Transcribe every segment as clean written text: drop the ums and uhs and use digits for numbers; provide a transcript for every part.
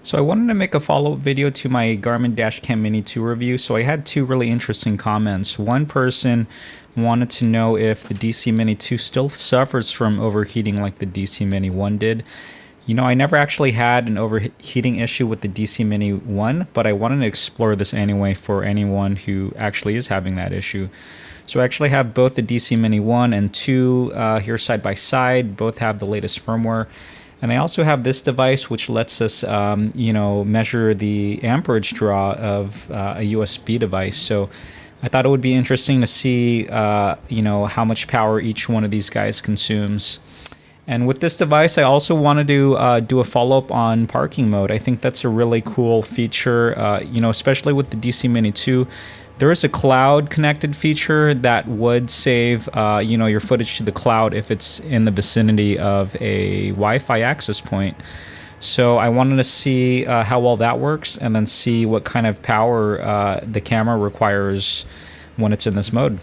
So I wanted to make a follow-up video to my Garmin Dash Cam Mini 2 review. So I had two really interesting comments. One person wanted to know if the DC Mini 2 still suffers from overheating like the DC Mini 1 did. You know, I never actually had an overheating issue with the DC Mini 1, but I wanted to explore this anyway for anyone who actually is having that issue. So I actually have both the DC Mini 1 and 2 here side by side. Both have the latest firmware. And I also have this device which lets us, measure the amperage draw of a USB device. So I thought it would be interesting to see, how much power each one of these guys consumes. And with this device, I also wanted to do a follow-up on parking mode. I think that's a really cool feature, especially with the DC Mini 2. There is a cloud connected feature that would save, your footage to the cloud if it's in the vicinity of a Wi-Fi access point. So I wanted to see how well that works and then see what kind of power the camera requires when it's in this mode.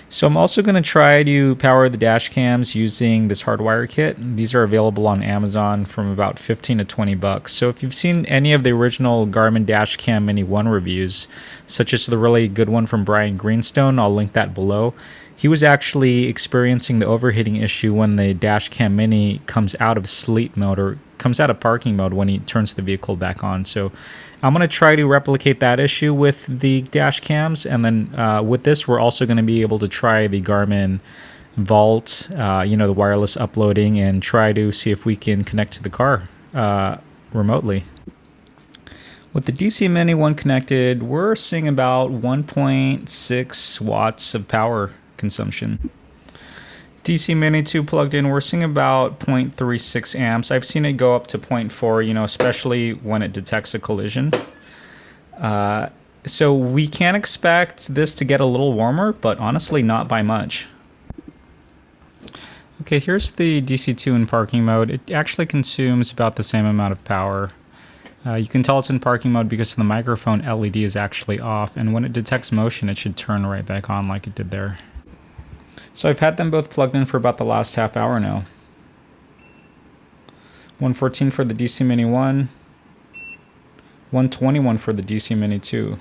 So I'm also going to try to power the dash cams using this hardwire kit. These are available on Amazon from about 15 to 20 bucks. So if you've seen any of the original Garmin Dash Cam Mini 1 reviews, such as the really good one from Greenstone, I'll link that below. He was actually experiencing the overheating issue when the Dash Cam Mini comes out of sleep mode or comes out of parking mode when he turns the vehicle back on. So I'm going to try to replicate that issue with the dash cams, and then with this we're also going to be able to try the Garmin Vault, the wireless uploading, and try to see if we can connect to the car remotely. With the DC Mini 1 connected, we're seeing about 1.6 watts of power consumption. DC Mini 2 plugged in, we're seeing about 0.36 amps. I've seen it go up to 0.4, especially when it detects a collision. So we can expect this to get a little warmer, but honestly not by much. Okay, here's the DC2 in parking mode. It actually consumes about the same amount of power. You can tell it's in parking mode because the microphone LED is actually off, and when it detects motion, it should turn right back on like it did there. So I've had them both plugged in for about the last half hour now. 114 for the DC Mini 1, 121 for the DC Mini 2.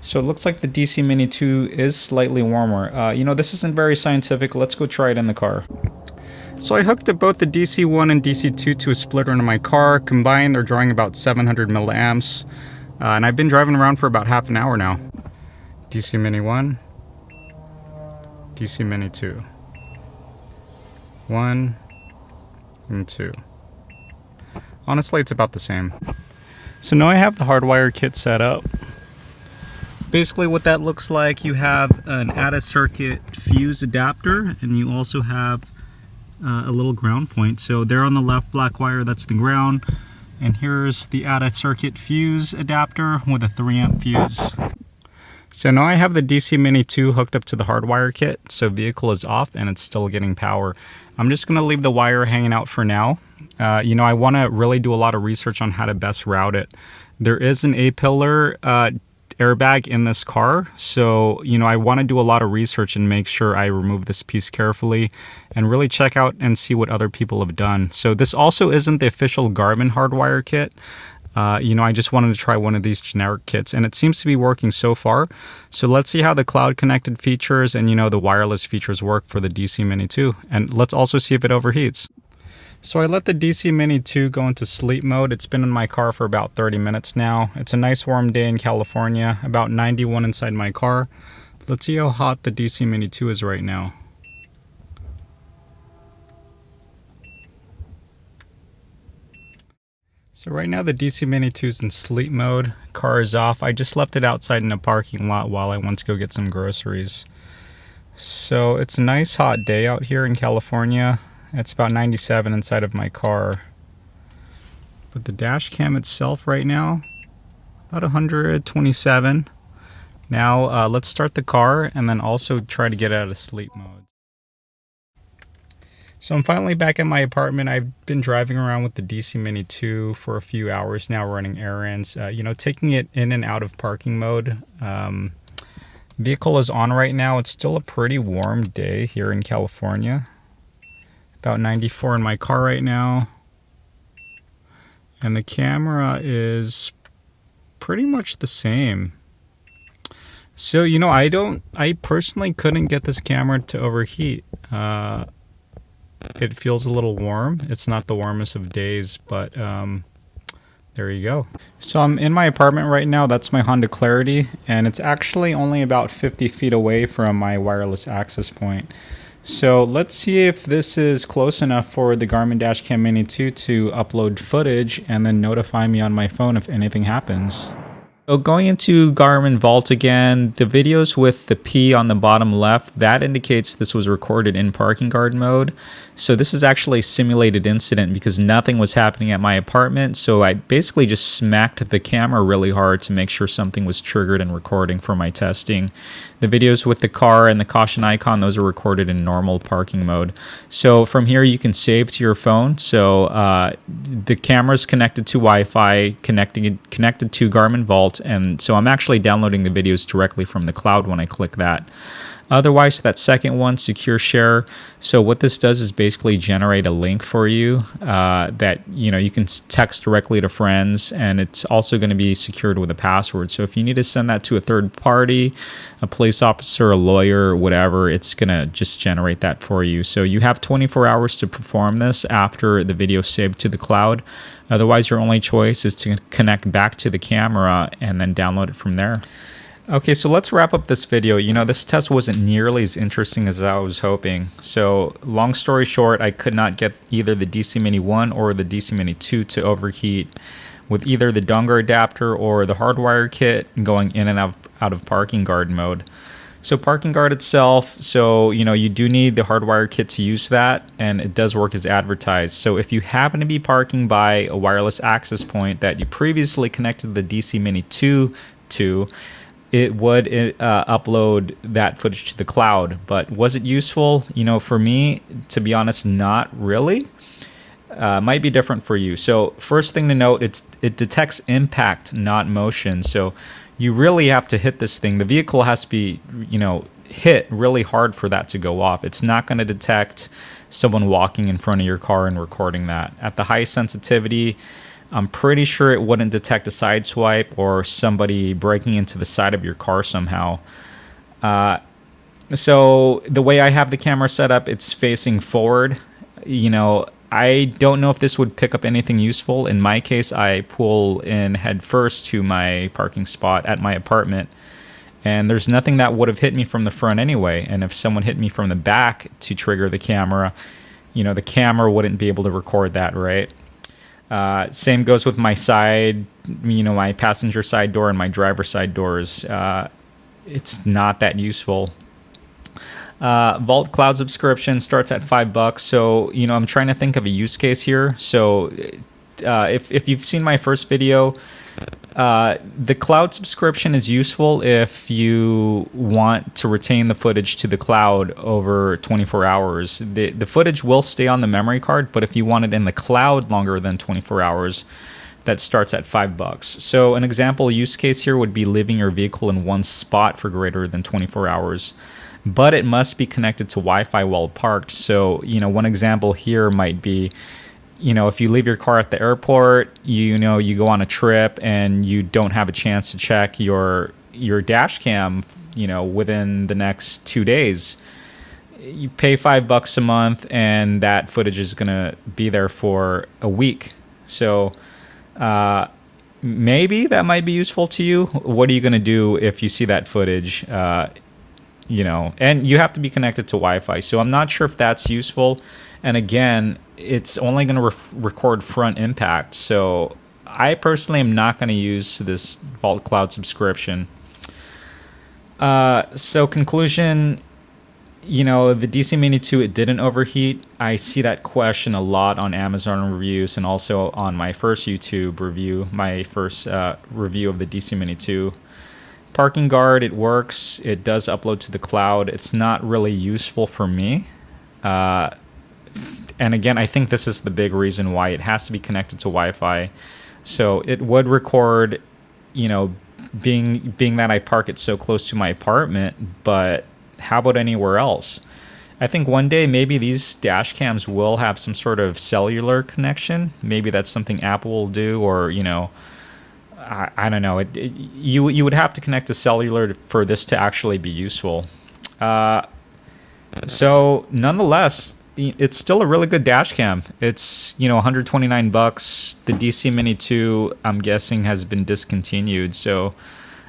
So it looks like the DC Mini 2 is slightly warmer. This isn't very scientific. Let's go try it in the car. So I hooked up both the DC1 and DC2 to a splitter in my car. Combined, they're drawing about 700 milliamps. And I've been driving around for about half an hour now. DC Mini 1, DC Mini 2. 1 and 2. Honestly, it's about the same. So now I have the hardwire kit set up. Basically what that looks like, you have an added circuit fuse adapter, and you also have a little ground point. So there on the left black wire, that's the ground. And here's the added circuit fuse adapter with a 3-amp fuse. So now I have the DC Mini 2 hooked up to the hardwire kit, so vehicle is off and it's still getting power. I'm just going to leave the wire hanging out for now. I want to really do a lot of research on how to best route it. There is an A-pillar airbag in this car, so I want to do a lot of research and make sure I remove this piece carefully and really check out and see what other people have done. So this also isn't the official Garmin hardwire kit. I just wanted to try one of these generic kits, and it seems to be working so far. So let's see how the cloud connected features and the wireless features work for the DC Mini 2, and let's also see if it overheats. So I let the DC Mini 2 go into sleep mode. It's been in my car for about 30 minutes now. It's a nice warm day in California, about 91 inside my car. Let's see how hot the DC Mini 2 is right now. So right now the DC Mini 2 is in sleep mode. Car is off. I just left it outside in a parking lot while I went to go get some groceries. So it's a nice hot day out here in California. It's about 97 inside of my car. But the dash cam itself right now, about 127. Now let's start the car and then also try to get out of sleep mode. So I'm finally back at my apartment. I've been driving around with the DC Mini 2 for a few hours now, running errands, taking it in and out of parking mode. Vehicle is on right now. It's still a pretty warm day here in California. About 94 in my car right now. And the camera is pretty much the same. So, you know, I personally couldn't get this camera to overheat. It feels a little warm. It's not the warmest of days, but there you go. So I'm in my apartment right now. That's my Honda Clarity, and it's actually only about 50 feet away from my wireless access point. So let's see if this is close enough for the Garmin Dash Cam Mini 2 to upload footage and then notify me on my phone if anything happens. So going into Garmin Vault again, the videos with the P on the bottom left, that indicates this was recorded in parking guard mode. So this is actually a simulated incident because nothing was happening at my apartment. So I basically just smacked the camera really hard to make sure something was triggered and recording for my testing. The videos with the car and the caution icon, those are recorded in normal parking mode. So from here you can save to your phone. So the camera is connected to Wi-Fi, connected to Garmin Vault. And so I'm actually downloading the videos directly from the cloud when I click that. Otherwise, that second one, Secure Share. So what this does is basically generate a link for you that you can text directly to friends, and it's also going to be secured with a password. So if you need to send that to a third party, a police officer, a lawyer, whatever, it's going to just generate that for you. So you have 24 hours to perform this after the video is saved to the cloud. Otherwise, your only choice is to connect back to the camera and then download it from there. Okay, so let's wrap up this video. You know, this test wasn't nearly as interesting as I was hoping. So long story short, I could not get either the DC Mini 1 or the DC Mini 2 to overheat with either the dongle adapter or the hardwire kit going in and out of parking guard mode. So parking guard itself, so you do need the hardwire kit to use that, and it does work as advertised. So if you happen to be parking by a wireless access point that you previously connected the DC Mini 2 to, it would upload that footage to the cloud. But was it useful? For me, to be honest, not really. Might be different for you. So first thing to note, it detects impact, not motion. So you really have to hit this thing. The vehicle has to be, hit really hard for that to go off. It's not going to detect someone walking in front of your car and recording that. At the high sensitivity, I'm pretty sure it wouldn't detect a side swipe or somebody breaking into the side of your car somehow. So the way I have the camera set up, it's facing forward. I don't know if this would pick up anything useful. In my case, I pull in head first to my parking spot at my apartment, and there's nothing that would have hit me from the front anyway. And if someone hit me from the back to trigger the camera, the camera wouldn't be able to record that, right? Same goes with my side, my passenger side door and my driver side doors. It's not that useful. Vault Cloud subscription starts at $5. So, I'm trying to think of a use case here. So, if you've seen my first video, the cloud subscription is useful if you want to retain the footage to the cloud over 24 hours. The footage will stay on the memory card, but if you want it in the cloud longer than 24 hours, that starts at $5. So an example use case here would be leaving your vehicle in one spot for greater than 24 hours. But it must be connected to Wi-Fi while parked. So, one example here might be, if you leave your car at the airport, you go on a trip and you don't have a chance to check your dash cam, within the next 2 days, you pay $5 a month and that footage is going to be there for a week. So maybe that might be useful to you. What are you going to do if you see that footage? And you have to be connected to Wi-Fi. So I'm not sure if that's useful. And again, it's only going to record front impact. So I personally am not going to use this Vault Cloud subscription. So conclusion, the DC Mini 2, it didn't overheat. I see that question a lot on Amazon reviews and also on my first YouTube review, my first review of the DC Mini 2. Parking guard, it works. It does upload to the cloud. It's not really useful for me. And again, I think this is the big reason why it has to be connected to Wi-Fi. So it would record, being that I park it so close to my apartment, but how about anywhere else? I think one day maybe these dash cams will have some sort of cellular connection. Maybe that's something Apple will do, or I don't know. You would have to connect to cellular for this to actually be useful. So nonetheless, it's still a really good dash cam. It's 129 bucks. The DC Mini 2, I'm guessing, has been discontinued. So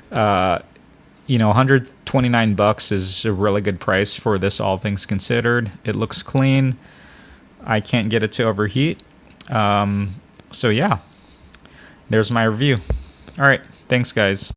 129 bucks is a really good price for this, all things considered. It looks clean. I can't get it to overheat. So yeah, there's my review. All right, thanks guys.